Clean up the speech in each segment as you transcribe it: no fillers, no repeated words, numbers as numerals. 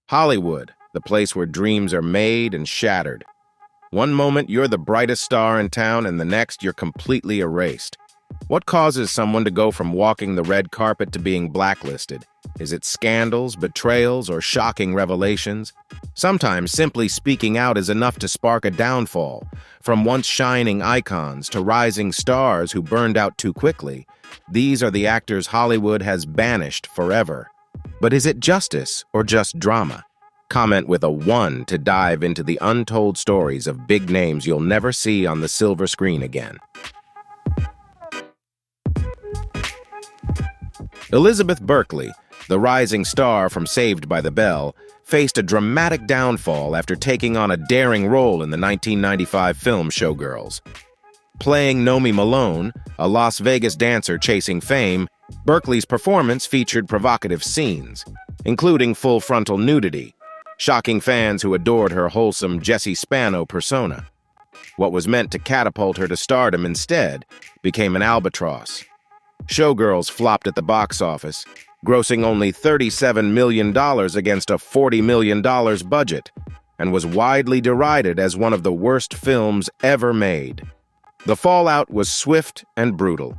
Hollywood, the place where dreams are made and shattered. One moment you're the brightest star in town, and the next you're completely erased. What causes someone to go from walking the red carpet to being blacklisted? Is it scandals, betrayals, or shocking revelations? Sometimes simply speaking out is enough to spark a downfall, from once shining icons to rising stars who burned out too quickly. These are the actors Hollywood has banished forever. But is it justice or just drama? Comment with a 1 to dive into the untold stories of big names you'll never see on the silver screen again. Elizabeth Berkley, the rising star from Saved by the Bell, faced a dramatic downfall after taking on a daring role in the 1995 film Showgirls. Playing Nomi Malone, a Las Vegas dancer chasing fame, Berkley's performance featured provocative scenes, including full-frontal nudity, shocking fans who adored her wholesome Jessie Spano persona. What was meant to catapult her to stardom instead became an albatross. Showgirls flopped at the box office, grossing only $37 million against a $40 million budget, and was widely derided as one of the worst films ever made. The fallout was swift and brutal.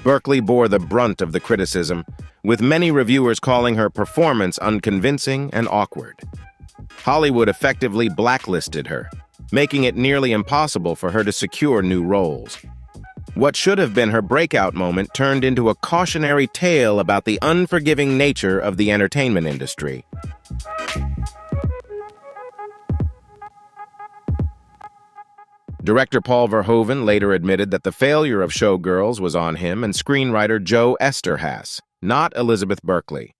Berkley bore the brunt of the criticism, with many reviewers calling her performance unconvincing and awkward. Hollywood effectively blacklisted her, making it nearly impossible for her to secure new roles. What should have been her breakout moment turned into a cautionary tale about the unforgiving nature of the entertainment industry. Director Paul Verhoeven later admitted that the failure of Showgirls was on him and screenwriter Joe Esterhazy, not Elizabeth Berkley.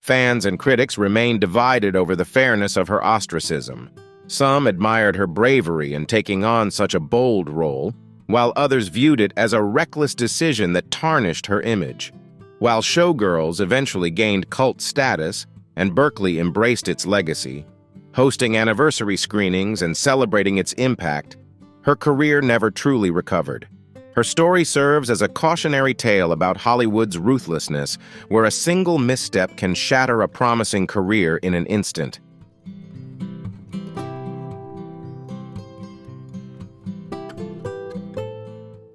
Fans and critics remained divided over the fairness of her ostracism. Some admired her bravery in taking on such a bold role, while others viewed it as a reckless decision that tarnished her image. While Showgirls eventually gained cult status and Berkley embraced its legacy, hosting anniversary screenings and celebrating its impact, her career never truly recovered. Her story serves as a cautionary tale about Hollywood's ruthlessness, where a single misstep can shatter a promising career in an instant.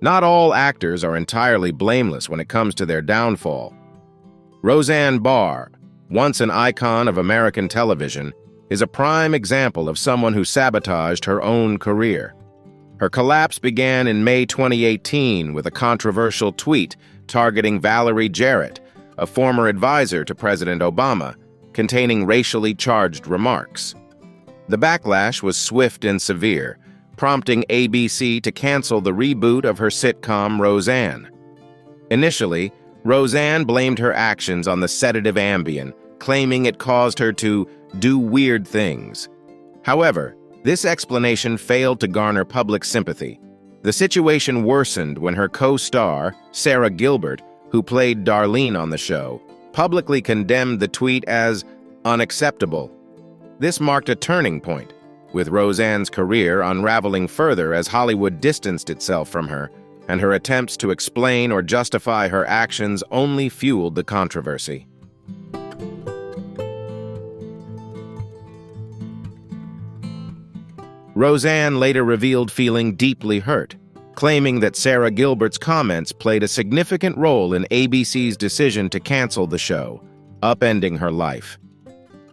Not all actors are entirely blameless when it comes to their downfall. Roseanne Barr, once an icon of American television, is a prime example of someone who sabotaged her own career. Her collapse began in May 2018 with a controversial tweet targeting Valerie Jarrett, a former advisor to President Obama, containing racially charged remarks. The backlash was swift and severe, prompting ABC to cancel the reboot of her sitcom Roseanne. Initially, Roseanne blamed her actions on the sedative Ambien, claiming it caused her to do weird things. However, this explanation failed to garner public sympathy. The situation worsened when her co-star, Sarah Gilbert, who played Darlene on the show, publicly condemned the tweet as unacceptable. This marked a turning point, with Roseanne's career unraveling further as Hollywood distanced itself from her, and her attempts to explain or justify her actions only fueled the controversy. Roseanne later revealed feeling deeply hurt, claiming that Sarah Gilbert's comments played a significant role in ABC's decision to cancel the show, upending her life.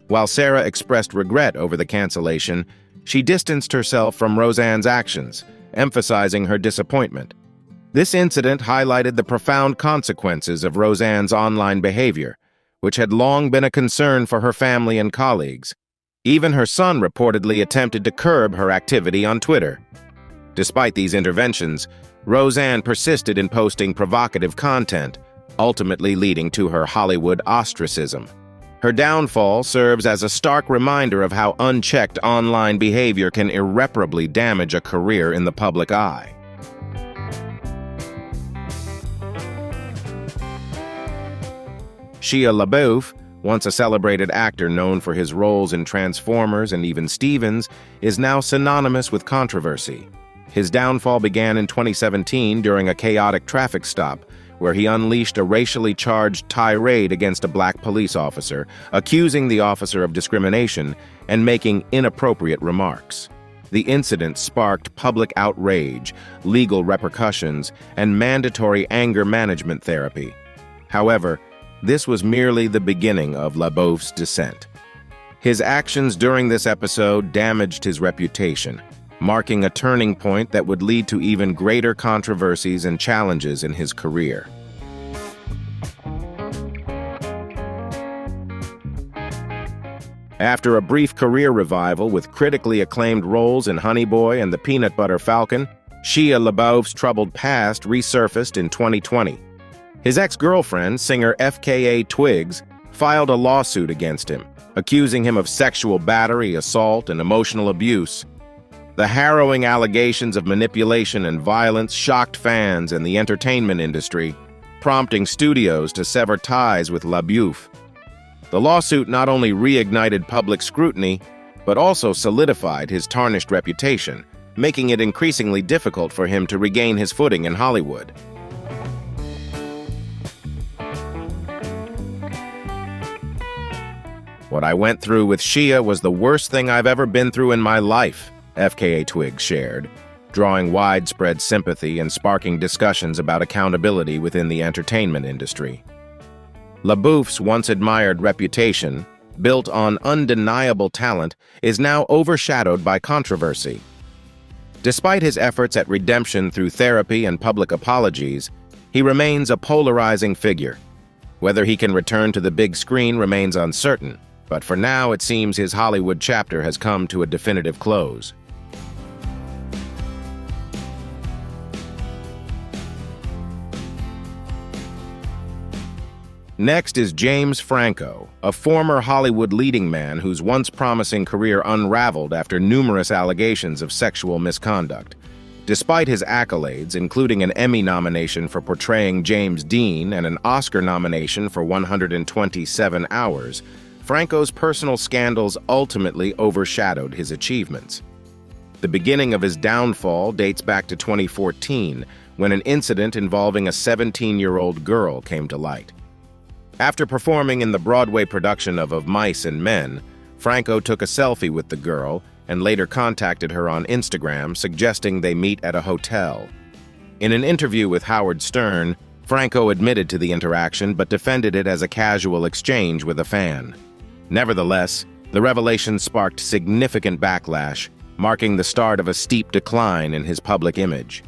While Sarah expressed regret over the cancellation, she distanced herself from Roseanne's actions, emphasizing her disappointment. This incident highlighted the profound consequences of Roseanne's online behavior, which had long been a concern for her family and colleagues. Even her son reportedly attempted to curb her activity on Twitter. Despite these interventions, Roseanne persisted in posting provocative content, ultimately leading to her Hollywood ostracism. Her downfall serves as a stark reminder of how unchecked online behavior can irreparably damage a career in the public eye. Shia LaBeouf, once a celebrated actor known for his roles in Transformers and even Stevens, is now synonymous with controversy. His downfall began in 2017 during a chaotic traffic stop, where he unleashed a racially charged tirade against a black police officer, accusing the officer of discrimination and making inappropriate remarks. The incident sparked public outrage, legal repercussions, and mandatory anger management therapy. However, this was merely the beginning of LaBeouf's descent. His actions during this episode damaged his reputation, marking a turning point that would lead to even greater controversies and challenges in his career. After a brief career revival with critically acclaimed roles in Honey Boy and The Peanut Butter Falcon, Shia LaBeouf's troubled past resurfaced in 2020. His ex-girlfriend, singer FKA Twigs, filed a lawsuit against him, accusing him of sexual battery, assault, and emotional abuse. The harrowing allegations of manipulation and violence shocked fans and the entertainment industry, prompting studios to sever ties with LaBeouf. The lawsuit not only reignited public scrutiny, but also solidified his tarnished reputation, making it increasingly difficult for him to regain his footing in Hollywood. "What I went through with Shia was the worst thing I've ever been through in my life," FKA Twigs shared, drawing widespread sympathy and sparking discussions about accountability within the entertainment industry. LaBeouf's once-admired reputation, built on undeniable talent, is now overshadowed by controversy. Despite his efforts at redemption through therapy and public apologies, he remains a polarizing figure. Whether he can return to the big screen remains uncertain, but for now it seems his Hollywood chapter has come to a definitive close. Next is James Franco, a former Hollywood leading man whose once promising career unraveled after numerous allegations of sexual misconduct. Despite his accolades, including an Emmy nomination for portraying James Dean and an Oscar nomination for 127 Hours, Franco's personal scandals ultimately overshadowed his achievements. The beginning of his downfall dates back to 2014, when an incident involving a 17-year-old girl came to light. After performing in the Broadway production of Mice and Men, Franco took a selfie with the girl and later contacted her on Instagram, suggesting they meet at a hotel. In an interview with Howard Stern, Franco admitted to the interaction but defended it as a casual exchange with a fan. Nevertheless, the revelation sparked significant backlash, marking the start of a steep decline in his public image.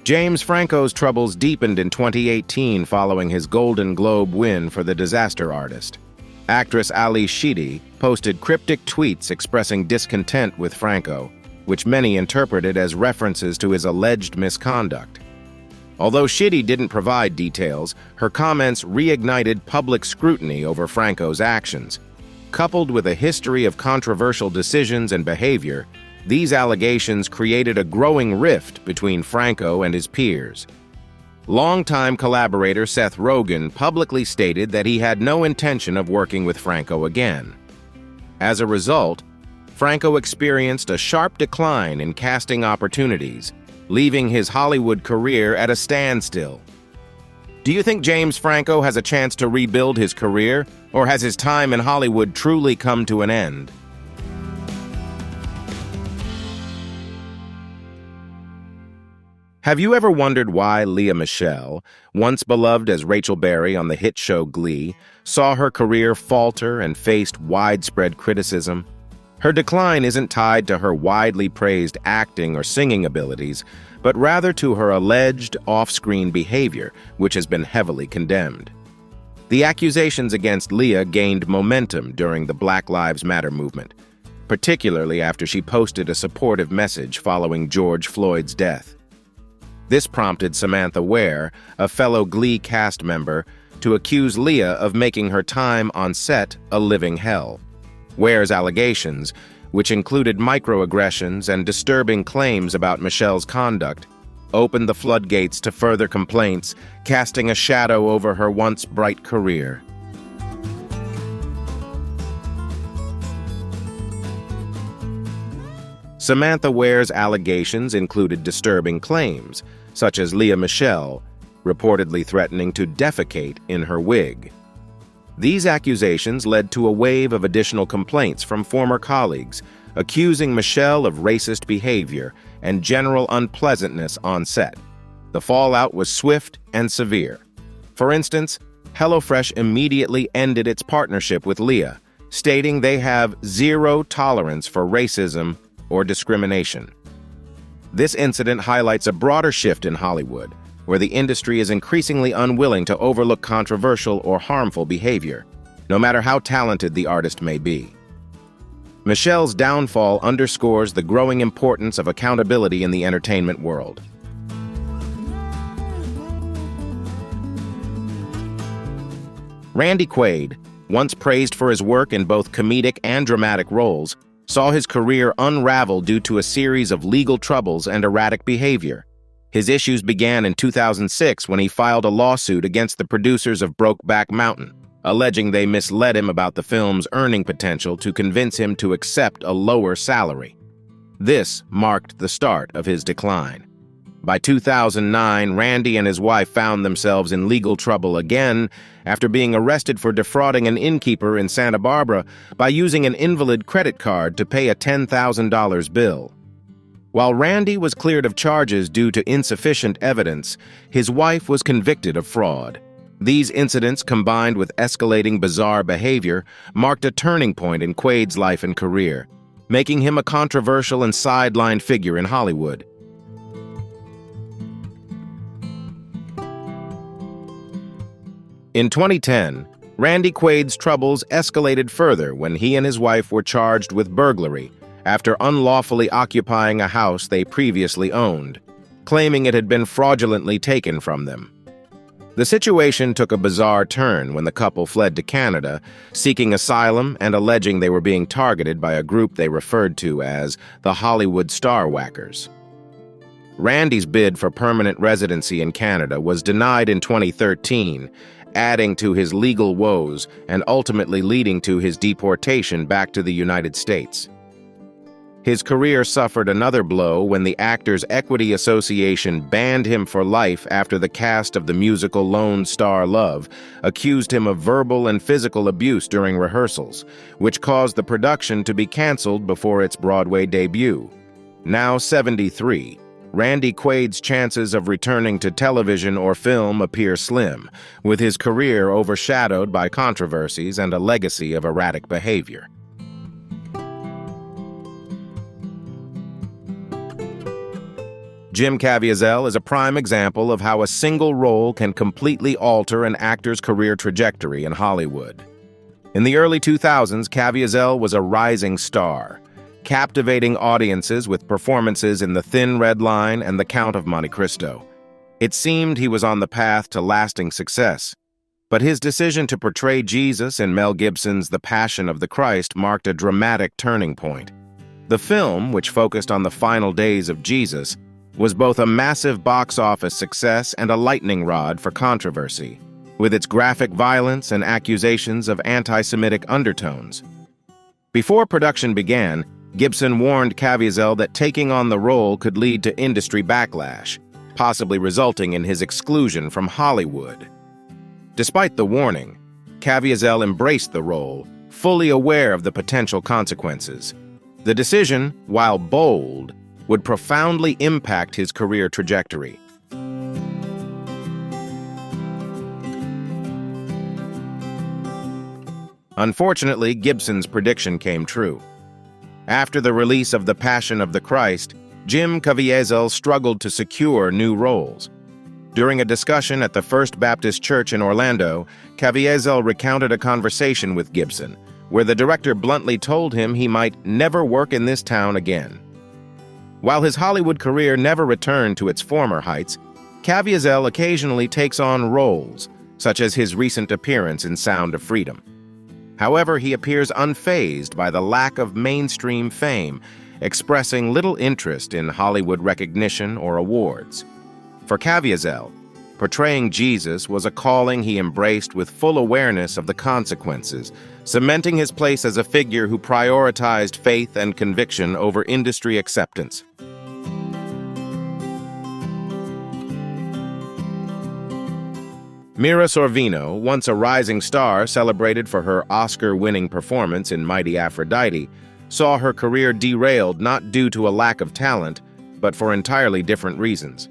James Franco's troubles deepened in 2018 following his Golden Globe win for The Disaster Artist. Actress Ali Sheedy posted cryptic tweets expressing discontent with Franco, which many interpreted as references to his alleged misconduct. Although Sheedy didn't provide details, her comments reignited public scrutiny over Franco's actions. Coupled with a history of controversial decisions and behavior, these allegations created a growing rift between Franco and his peers. Longtime collaborator Seth Rogen publicly stated that he had no intention of working with Franco again. As a result, Franco experienced a sharp decline in casting opportunities, leaving his Hollywood career at a standstill. Do you think James Franco has a chance to rebuild his career, or has his time in Hollywood truly come to an end? Have you ever wondered why Lea Michele, once beloved as Rachel Berry on the hit show Glee, saw her career falter and faced widespread criticism? Her decline isn't tied to her widely praised acting or singing abilities, but rather to her alleged off-screen behavior, which has been heavily condemned. The accusations against Lea gained momentum during the Black Lives Matter movement, particularly after she posted a supportive message following George Floyd's death. This prompted Samantha Ware, a fellow Glee cast member, to accuse Lea of making her time on set a living hell. Ware's allegations, which included microaggressions and disturbing claims about Michelle's conduct, opened the floodgates to further complaints, casting a shadow over her once bright career. Samantha Ware's allegations included disturbing claims, such as Lea Michele reportedly threatening to defecate in her wig. These accusations led to a wave of additional complaints from former colleagues, accusing Michele of racist behavior and general unpleasantness on set. The fallout was swift and severe. For instance, HelloFresh immediately ended its partnership with Lea, stating they have zero tolerance for racism or discrimination. This incident highlights a broader shift in Hollywood, where the industry is increasingly unwilling to overlook controversial or harmful behavior, no matter how talented the artist may be. Michele's downfall underscores the growing importance of accountability in the entertainment world. Randy Quaid, once praised for his work in both comedic and dramatic roles, saw his career unravel due to a series of legal troubles and erratic behavior. His issues began in 2006 when he filed a lawsuit against the producers of Brokeback Mountain, alleging they misled him about the film's earning potential to convince him to accept a lower salary. This marked the start of his decline. By 2009, Randy and his wife found themselves in legal trouble again after being arrested for defrauding an innkeeper in Santa Barbara by using an invalid credit card to pay a $10,000 bill. While Randy was cleared of charges due to insufficient evidence, his wife was convicted of fraud. These incidents, combined with escalating bizarre behavior, marked a turning point in Quaid's life and career, making him a controversial and sidelined figure in Hollywood. In 2010, Randy Quaid's troubles escalated further when he and his wife were charged with burglary after unlawfully occupying a house they previously owned, claiming it had been fraudulently taken from them. The situation took a bizarre turn when the couple fled to Canada, seeking asylum and alleging they were being targeted by a group they referred to as the Hollywood Star Whackers. Randy's bid for permanent residency in Canada was denied in 2013, adding to his legal woes and ultimately leading to his deportation back to the United States. His career suffered another blow when the Actors' Equity Association banned him for life after the cast of the musical Lone Star Love accused him of verbal and physical abuse during rehearsals, which caused the production to be canceled before its Broadway debut. Now 73, Randy Quaid's chances of returning to television or film appear slim, with his career overshadowed by controversies and a legacy of erratic behavior. Jim Caviezel is a prime example of how a single role can completely alter an actor's career trajectory in Hollywood. In the early 2000s, Caviezel was a rising star, captivating audiences with performances in The Thin Red Line and The Count of Monte Cristo. It seemed he was on the path to lasting success, but his decision to portray Jesus in Mel Gibson's The Passion of the Christ marked a dramatic turning point. The film, which focused on the final days of Jesus, was both a massive box office success and a lightning rod for controversy, with its graphic violence and accusations of anti-Semitic undertones. Before production began, Gibson warned Caviezel that taking on the role could lead to industry backlash, possibly resulting in his exclusion from Hollywood. Despite the warning, Caviezel embraced the role, fully aware of the potential consequences. The decision, while bold, would profoundly impact his career trajectory. Unfortunately, Gibson's prediction came true. After the release of The Passion of the Christ, Jim Caviezel struggled to secure new roles. During a discussion at the First Baptist Church in Orlando, Caviezel recounted a conversation with Gibson, where the director bluntly told him he might never work in this town again. While his Hollywood career never returned to its former heights, Caviezel occasionally takes on roles, such as his recent appearance in Sound of Freedom. However, he appears unfazed by the lack of mainstream fame, expressing little interest in Hollywood recognition or awards. For Caviezel, Portraying Jesus was a calling he embraced with full awareness of the consequences, cementing his place as a figure who prioritized faith and conviction over industry acceptance. Mira Sorvino, once a rising star celebrated for her Oscar-winning performance in Mighty Aphrodite, saw her career derailed not due to a lack of talent, but for entirely different reasons.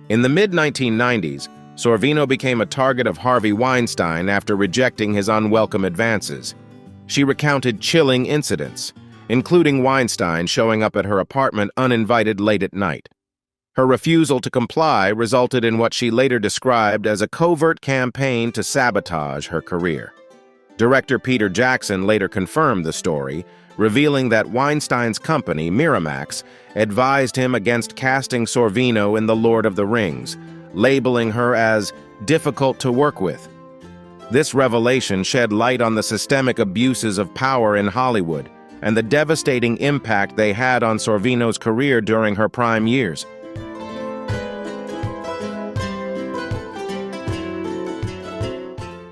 In the mid-1990s, Sorvino became a target of Harvey Weinstein after rejecting his unwelcome advances. She recounted chilling incidents, including Weinstein showing up at her apartment uninvited late at night. Her refusal to comply resulted in what she later described as a covert campaign to sabotage her career. Director Peter Jackson later confirmed the story, revealing that Weinstein's company, Miramax, advised him against casting Sorvino in The Lord of the Rings, labeling her as difficult to work with. This revelation shed light on the systemic abuses of power in Hollywood and the devastating impact they had on Sorvino's career during her prime years.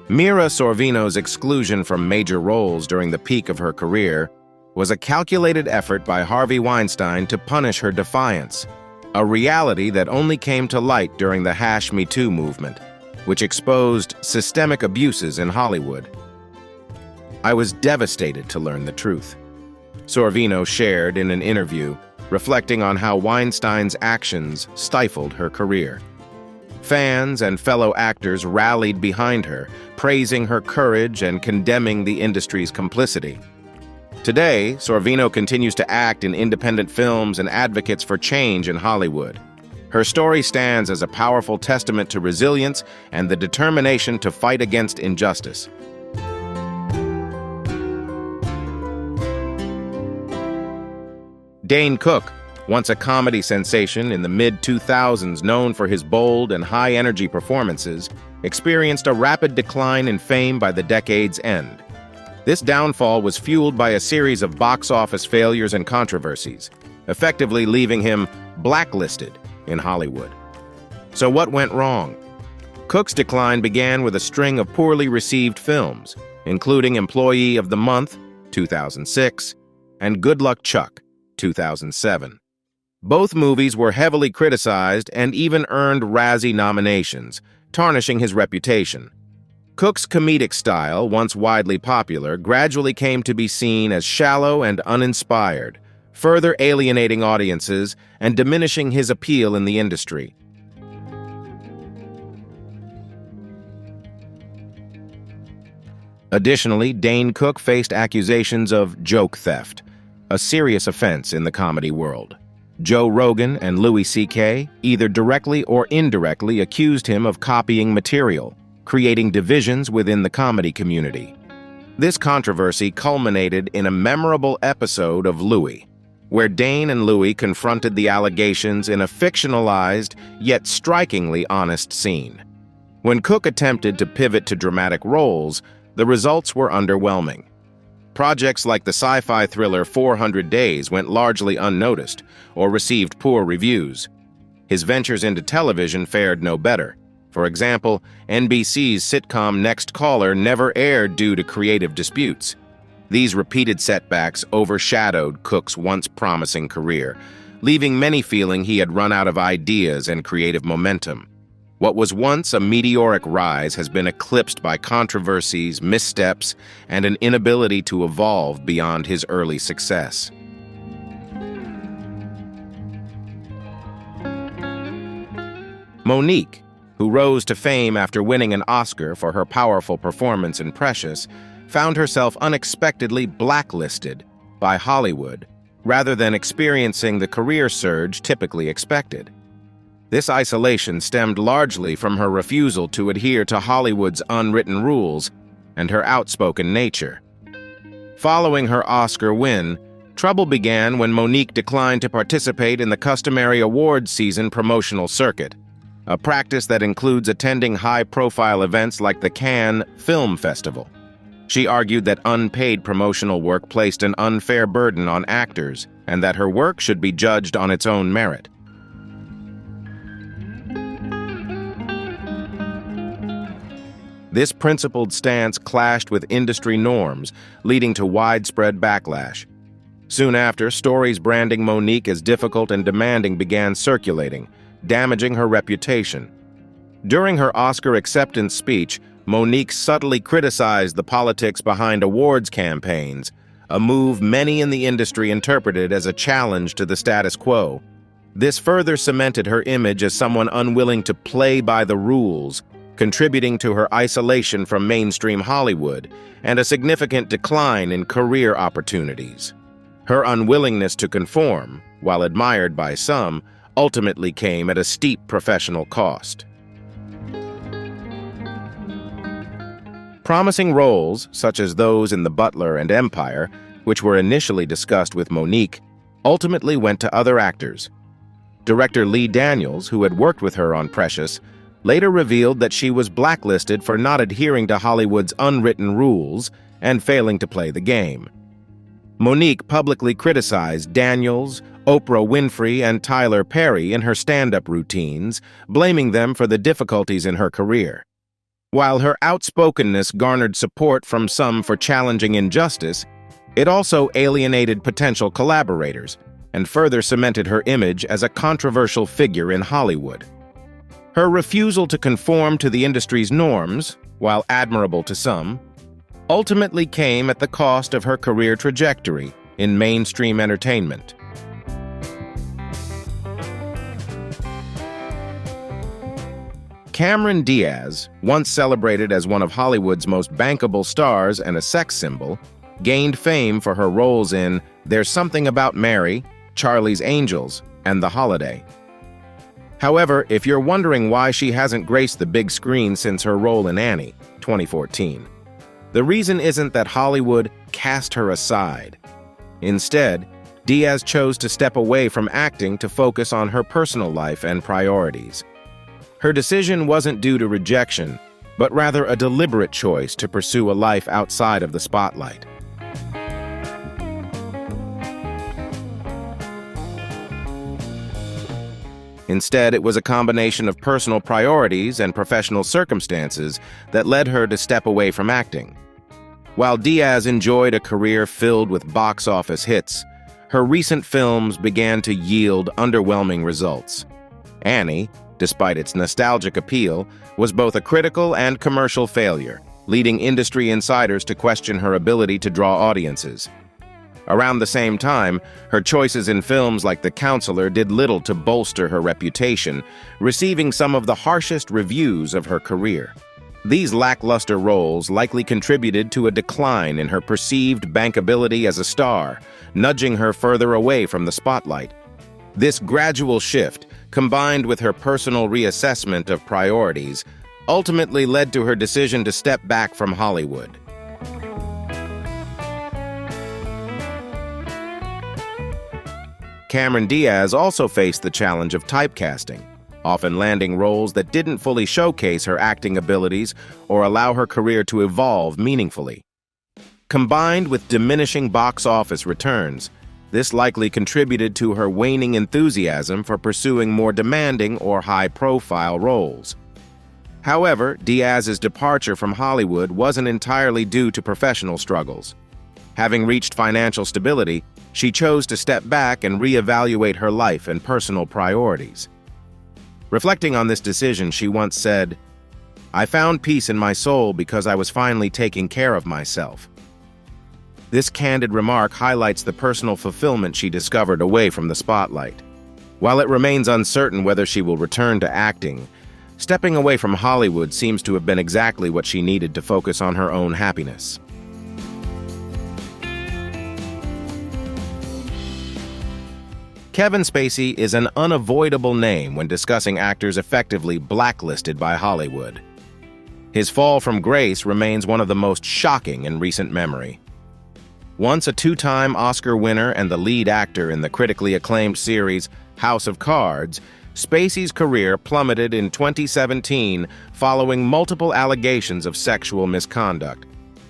Mira Sorvino's exclusion from major roles during the peak of her career was a calculated effort by Harvey Weinstein to punish her defiance, a reality that only came to light during the #Me Too movement, which exposed systemic abuses in Hollywood. "I was devastated to learn the truth," Sorvino shared in an interview, reflecting on how Weinstein's actions stifled her career. Fans and fellow actors rallied behind her, praising her courage and condemning the industry's complicity. Today, Sorvino continues to act in independent films and advocates for change in Hollywood. Her story stands as a powerful testament to resilience and the determination to fight against injustice. Dane Cook, once a comedy sensation in the mid-2000s known for his bold and high-energy performances, experienced a rapid decline in fame by the decade's end. This downfall was fueled by a series of box office failures and controversies, effectively leaving him blacklisted in Hollywood. So what went wrong? Cook's decline began with a string of poorly received films, including Employee of the Month, 2006, and Good Luck Chuck, 2007. Both movies were heavily criticized and even earned Razzie nominations, tarnishing his reputation. Cook's comedic style, once widely popular, gradually came to be seen as shallow and uninspired, further alienating audiences and diminishing his appeal in the industry. Additionally, Dane Cook faced accusations of joke theft, a serious offense in the comedy world. Joe Rogan and Louis C.K. either directly or indirectly accused him of copying material, creating divisions within the comedy community. This controversy culminated in a memorable episode of Louis, where Dane and Louis confronted the allegations in a fictionalized yet strikingly honest scene. When Cook attempted to pivot to dramatic roles, the results were underwhelming. Projects like the sci-fi thriller 400 Days went largely unnoticed or received poor reviews. His ventures into television fared no better. For example, NBC's sitcom Next Caller never aired due to creative disputes. These repeated setbacks overshadowed Cook's once promising career, leaving many feeling he had run out of ideas and creative momentum. What was once a meteoric rise has been eclipsed by controversies, missteps, and an inability to evolve beyond his early success. Monique, who rose to fame after winning an Oscar for her powerful performance in Precious, found herself unexpectedly blacklisted by Hollywood rather than experiencing the career surge typically expected. This isolation stemmed largely from her refusal to adhere to Hollywood's unwritten rules and her outspoken nature. Following her Oscar win, trouble began when Monique declined to participate in the customary awards season promotional circuit, a practice that includes attending high-profile events like the Cannes Film Festival. She argued that unpaid promotional work placed an unfair burden on actors and that her work should be judged on its own merit. This principled stance clashed with industry norms, leading to widespread backlash. Soon after, stories branding Monique as difficult and demanding began circulating, damaging her reputation. During her Oscar acceptance speech, Monique subtly criticized the politics behind awards campaigns, a move many in the industry interpreted as a challenge to the status quo. This further cemented her image as someone unwilling to play by the rules, contributing to her isolation from mainstream Hollywood and a significant decline in career opportunities. Her unwillingness to conform, while admired by some, ultimately came at a steep professional cost. Promising roles, such as those in The Butler and Empire, which were initially discussed with Monique, ultimately went to other actors. Director Lee Daniels, who had worked with her on Precious, later revealed that she was blacklisted for not adhering to Hollywood's unwritten rules and failing to play the game. Monique publicly criticized Daniels, Oprah Winfrey, and Tyler Perry in her stand-up routines, blaming them for the difficulties in her career. While her outspokenness garnered support from some for challenging injustice, it also alienated potential collaborators and further cemented her image as a controversial figure in Hollywood. Her refusal to conform to the industry's norms, while admirable to some, ultimately came at the cost of her career trajectory in mainstream entertainment. Cameron Diaz, once celebrated as one of Hollywood's most bankable stars and a sex symbol, gained fame for her roles in There's Something About Mary, Charlie's Angels, and The Holiday. However, if you're wondering why she hasn't graced the big screen since her role in Annie, 2014, the reason isn't that Hollywood cast her aside. Instead, Diaz chose to step away from acting to focus on her personal life and priorities. Her decision wasn't due to rejection, but rather a deliberate choice to pursue a life outside of the spotlight. Instead, it was a combination of personal priorities and professional circumstances that led her to step away from acting. While Diaz enjoyed a career filled with box office hits, her recent films began to yield underwhelming results. Annie, despite its nostalgic appeal, was both a critical and commercial failure, leading industry insiders to question her ability to draw audiences. Around the same time, her choices in films like The Counselor did little to bolster her reputation, receiving some of the harshest reviews of her career. These lackluster roles likely contributed to a decline in her perceived bankability as a star, nudging her further away from the spotlight. This gradual shift, combined with her personal reassessment of priorities, ultimately led to her decision to step back from Hollywood. Cameron Diaz also faced the challenge of typecasting, often landing roles that didn't fully showcase her acting abilities or allow her career to evolve meaningfully. Combined with diminishing box office returns, this likely contributed to her waning enthusiasm for pursuing more demanding or high-profile roles. However, Diaz's departure from Hollywood wasn't entirely due to professional struggles. Having reached financial stability, she chose to step back and reevaluate her life and personal priorities. Reflecting on this decision, she once said, "I found peace in my soul because I was finally taking care of myself." This candid remark highlights the personal fulfillment she discovered away from the spotlight. While it remains uncertain whether she will return to acting, stepping away from Hollywood seems to have been exactly what she needed to focus on her own happiness. Kevin Spacey is an unavoidable name when discussing actors effectively blacklisted by Hollywood. His fall from grace remains one of the most shocking in recent memory. Once a two-time Oscar winner and the lead actor in the critically acclaimed series House of Cards, Spacey's career plummeted in 2017 following multiple allegations of sexual misconduct.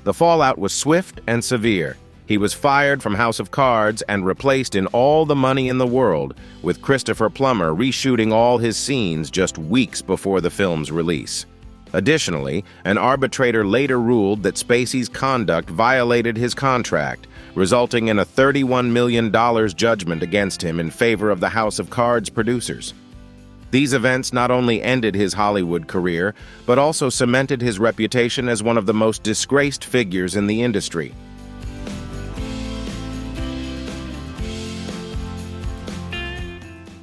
The fallout was swift and severe. He was fired from House of Cards and replaced in All the Money in the World, with Christopher Plummer reshooting all his scenes just weeks before the film's release. Additionally, an arbitrator later ruled that Spacey's conduct violated his contract, resulting in a $31 million judgment against him in favor of the House of Cards producers. These events not only ended his Hollywood career, but also cemented his reputation as one of the most disgraced figures in the industry.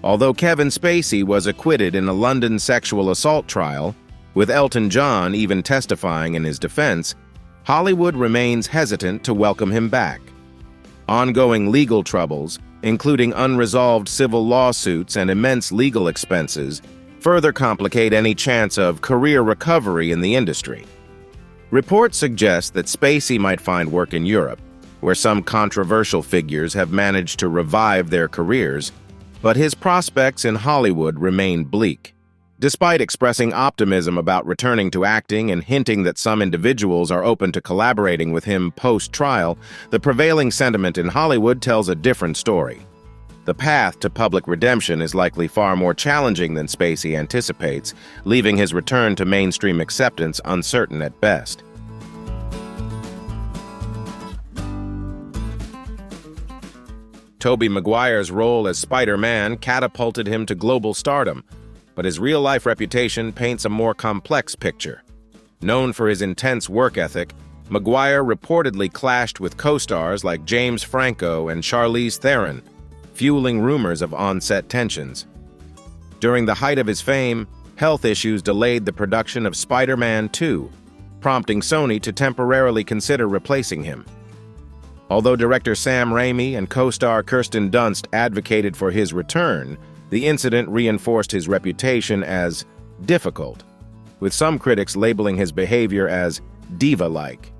Although Kevin Spacey was acquitted in a London sexual assault trial, with Elton John even testifying in his defense, Hollywood remains hesitant to welcome him back. Ongoing legal troubles, including unresolved civil lawsuits and immense legal expenses, further complicate any chance of career recovery in the industry. Reports suggest that Spacey might find work in Europe, where some controversial figures have managed to revive their careers, but his prospects in Hollywood remain bleak. Despite expressing optimism about returning to acting and hinting that some individuals are open to collaborating with him post-trial, the prevailing sentiment in Hollywood tells a different story. The path to public redemption is likely far more challenging than Spacey anticipates, leaving his return to mainstream acceptance uncertain at best. Tobey Maguire's role as Spider-Man catapulted him to global stardom, but his real-life reputation paints a more complex picture. Known for his intense work ethic, Maguire reportedly clashed with co-stars like James Franco and Charlize Theron, fueling rumors of on-set tensions. During the height of his fame, health issues delayed the production of Spider-Man 2, prompting Sony to temporarily consider replacing him. Although director Sam Raimi and co-star Kirsten Dunst advocated for his return, the incident reinforced his reputation as difficult, with some critics labeling his behavior as diva-like.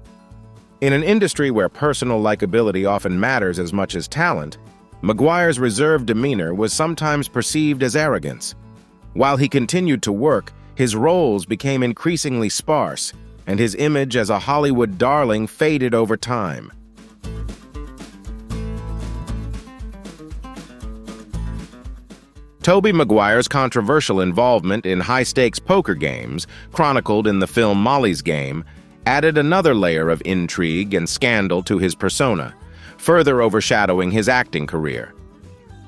In an industry where personal likability often matters as much as talent, Maguire's reserved demeanor was sometimes perceived as arrogance. While he continued to work, his roles became increasingly sparse, and his image as a Hollywood darling faded over time. Tobey Maguire's controversial involvement in high-stakes poker games, chronicled in the film Molly's Game, added another layer of intrigue and scandal to his persona, further overshadowing his acting career.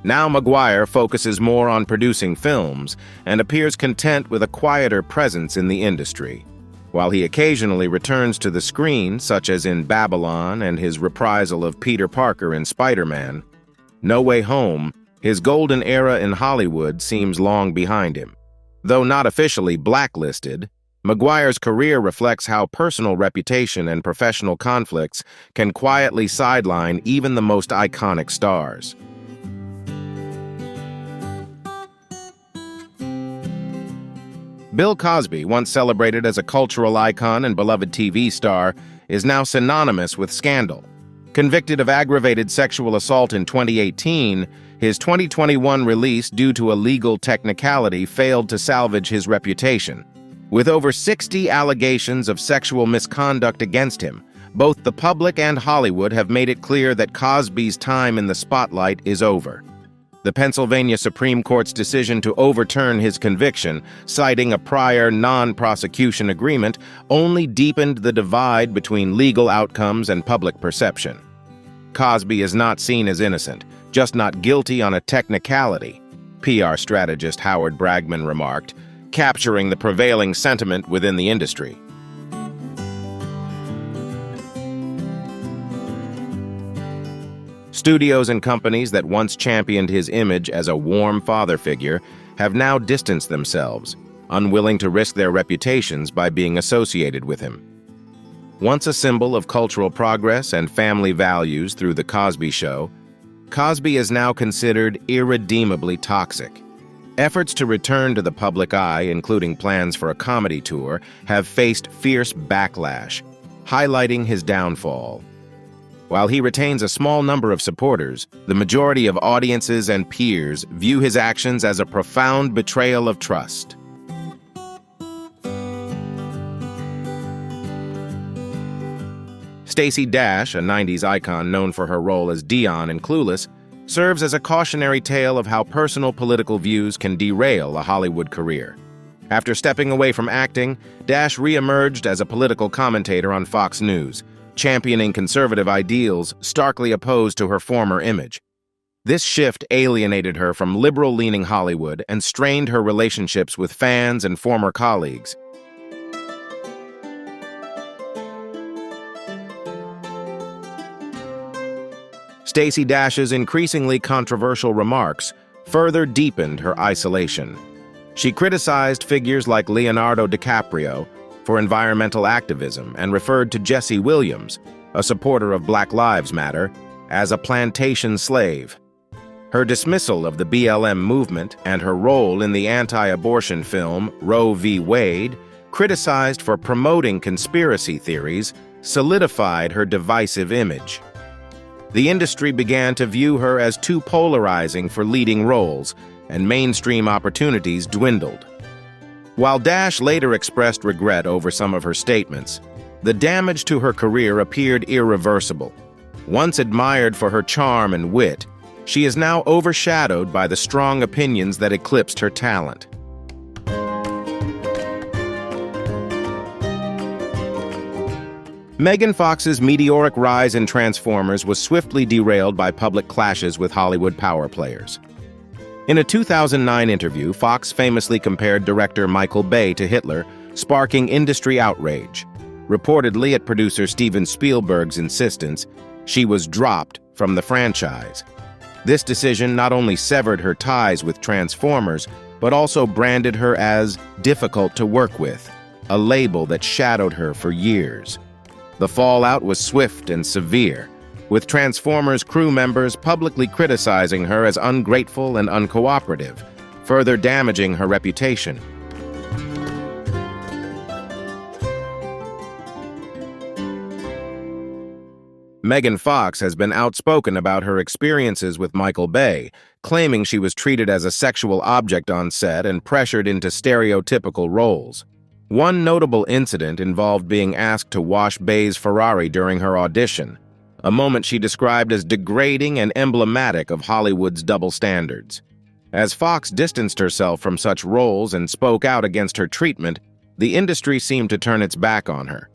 Now Maguire focuses more on producing films and appears content with a quieter presence in the industry. While he occasionally returns to the screen, such as in Babylon and his reprisal of Peter Parker in Spider-Man, No Way Home, his golden era in Hollywood seems long behind him. Though not officially blacklisted, Maguire's career reflects how personal reputation and professional conflicts can quietly sideline even the most iconic stars. Bill Cosby, once celebrated as a cultural icon and beloved TV star, is now synonymous with scandal. Convicted of aggravated sexual assault in 2018, his 2021 release due to a legal technicality failed to salvage his reputation. With over 60 allegations of sexual misconduct against him, both the public and Hollywood have made it clear that Cosby's time in the spotlight is over. The Pennsylvania Supreme Court's decision to overturn his conviction, citing a prior non-prosecution agreement, only deepened the divide between legal outcomes and public perception. Cosby is not seen as innocent, just not guilty on a technicality, PR strategist Howard Bragman remarked, capturing the prevailing sentiment within the industry. Studios and companies that once championed his image as a warm father figure have now distanced themselves, unwilling to risk their reputations by being associated with him. Once a symbol of cultural progress and family values through The Cosby Show, Cosby is now considered irredeemably toxic. Efforts to return to the public eye, including plans for a comedy tour, have faced fierce backlash, highlighting his downfall. While he retains a small number of supporters, the majority of audiences and peers view his actions as a profound betrayal of trust. Stacey Dash, a 90s icon known for her role as Dion in Clueless, serves as a cautionary tale of how personal political views can derail a Hollywood career. After stepping away from acting, Dash re-emerged as a political commentator on Fox News, championing conservative ideals starkly opposed to her former image. This shift alienated her from liberal-leaning Hollywood and strained her relationships with fans and former colleagues. Stacey Dash's increasingly controversial remarks further deepened her isolation. She criticized figures like Leonardo DiCaprio for environmental activism and referred to Jesse Williams, a supporter of Black Lives Matter, as a plantation slave. Her dismissal of the BLM movement and her role in the anti-abortion film Roe v. Wade, criticized for promoting conspiracy theories, solidified her divisive image. The industry began to view her as too polarizing for leading roles, and mainstream opportunities dwindled. While Dash later expressed regret over some of her statements, the damage to her career appeared irreversible. Once admired for her charm and wit, she is now overshadowed by the strong opinions that eclipsed her talent. Megan Fox's meteoric rise in Transformers was swiftly derailed by public clashes with Hollywood power players. In a 2009 interview, Fox famously compared director Michael Bay to Hitler, sparking industry outrage. Reportedly, at producer Steven Spielberg's insistence, she was dropped from the franchise. This decision not only severed her ties with Transformers, but also branded her as difficult to work with, a label that shadowed her for years. The fallout was swift and severe, with Transformers crew members publicly criticizing her as ungrateful and uncooperative, further damaging her reputation. Megan Fox has been outspoken about her experiences with Michael Bay, claiming she was treated as a sexual object on set and pressured into stereotypical roles. One notable incident involved being asked to wash Bay's Ferrari during her audition, a moment she described as degrading and emblematic of Hollywood's double standards. As Fox distanced herself from such roles and spoke out against her treatment, the industry seemed to turn its back on her.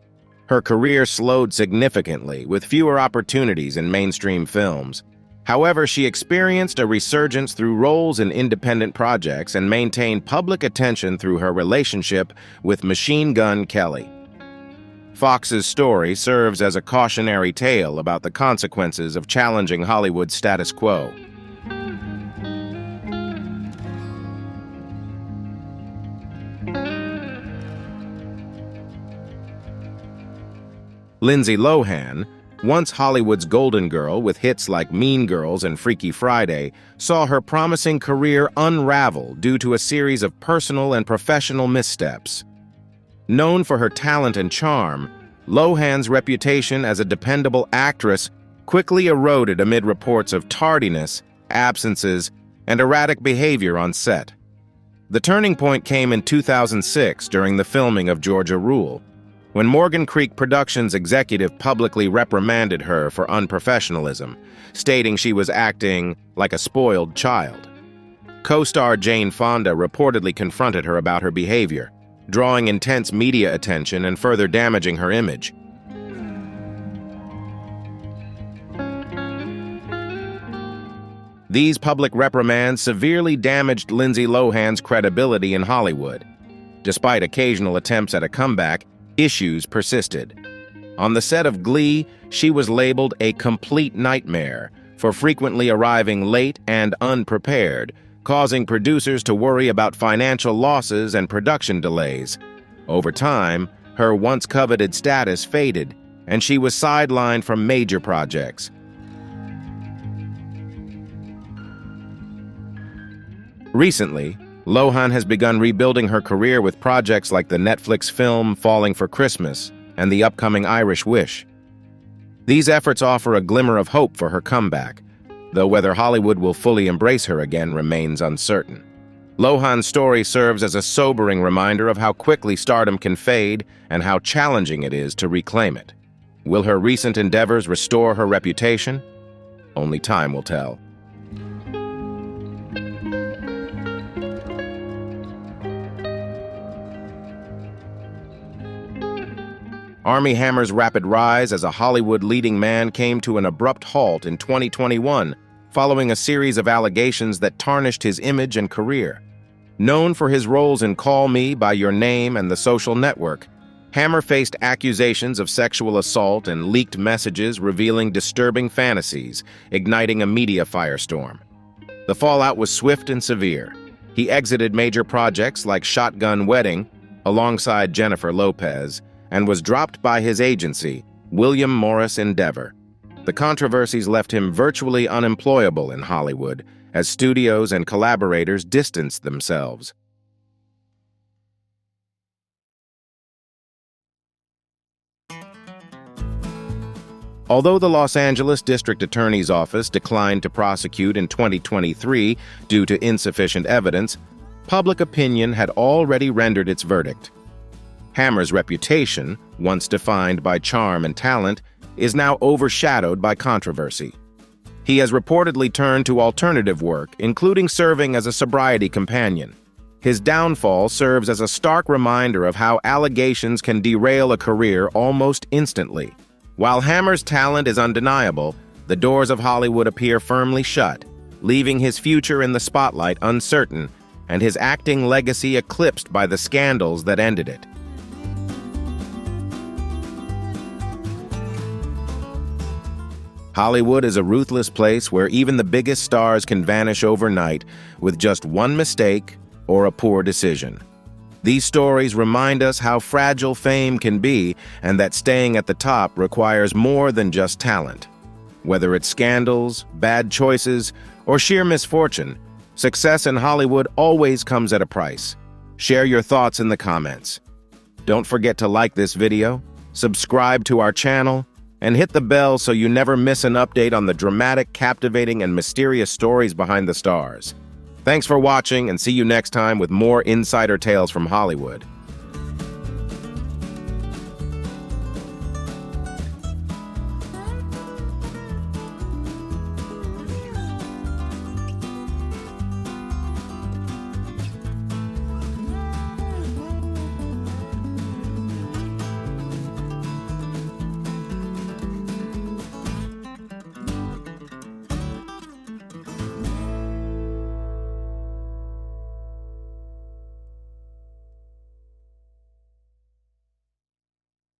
Her career slowed significantly, with fewer opportunities in mainstream films. However, she experienced a resurgence through roles in independent projects and maintained public attention through her relationship with Machine Gun Kelly. Fox's story serves as a cautionary tale about the consequences of challenging Hollywood's status quo. Lindsay Lohan, once Hollywood's golden girl with hits like Mean Girls and Freaky Friday, saw her promising career unravel due to a series of personal and professional missteps. Known for her talent and charm, Lohan's reputation as a dependable actress quickly eroded amid reports of tardiness, absences, and erratic behavior on set. The turning point came in 2006 during the filming of Georgia Rule, when Morgan Creek Productions executive publicly reprimanded her for unprofessionalism, stating she was acting like a spoiled child. Co-star Jane Fonda reportedly confronted her about her behavior, drawing intense media attention and further damaging her image. These public reprimands severely damaged Lindsay Lohan's credibility in Hollywood. Despite occasional attempts at a comeback, issues persisted. On the set of Glee, she was labeled a complete nightmare for frequently arriving late and unprepared, causing producers to worry about financial losses and production delays. Over time, her once-coveted status faded, and she was sidelined from major projects. Recently, Lohan has begun rebuilding her career with projects like the Netflix film Falling for Christmas and the upcoming Irish Wish. These efforts offer a glimmer of hope for her comeback, though whether Hollywood will fully embrace her again remains uncertain. Lohan's story serves as a sobering reminder of how quickly stardom can fade and how challenging it is to reclaim it. Will her recent endeavors restore her reputation? Only time will tell. Armie Hammer's rapid rise as a Hollywood leading man came to an abrupt halt in 2021, following a series of allegations that tarnished his image and career. Known for his roles in Call Me by Your Name and The Social Network, Hammer faced accusations of sexual assault and leaked messages revealing disturbing fantasies, igniting a media firestorm. The fallout was swift and severe. He exited major projects like Shotgun Wedding, alongside Jennifer Lopez, and was dropped by his agency, William Morris Endeavor. The controversies left him virtually unemployable in Hollywood, as studios and collaborators distanced themselves. Although the Los Angeles District Attorney's Office declined to prosecute in 2023 due to insufficient evidence, public opinion had already rendered its verdict. Hammer's reputation, once defined by charm and talent, is now overshadowed by controversy. He has reportedly turned to alternative work, including serving as a sobriety companion. His downfall serves as a stark reminder of how allegations can derail a career almost instantly. While Hammer's talent is undeniable, the doors of Hollywood appear firmly shut, leaving his future in the spotlight uncertain and his acting legacy eclipsed by the scandals that ended it. Hollywood is a ruthless place where even the biggest stars can vanish overnight with just one mistake or a poor decision. These stories remind us how fragile fame can be and that staying at the top requires more than just talent. Whether it's scandals, bad choices, or sheer misfortune, success in Hollywood always comes at a price. Share your thoughts in the comments. Don't forget to like this video, subscribe to our channel, and hit the bell so you never miss an update on the dramatic, captivating, and mysterious stories behind the stars. Thanks for watching, and see you next time with more insider tales from Hollywood.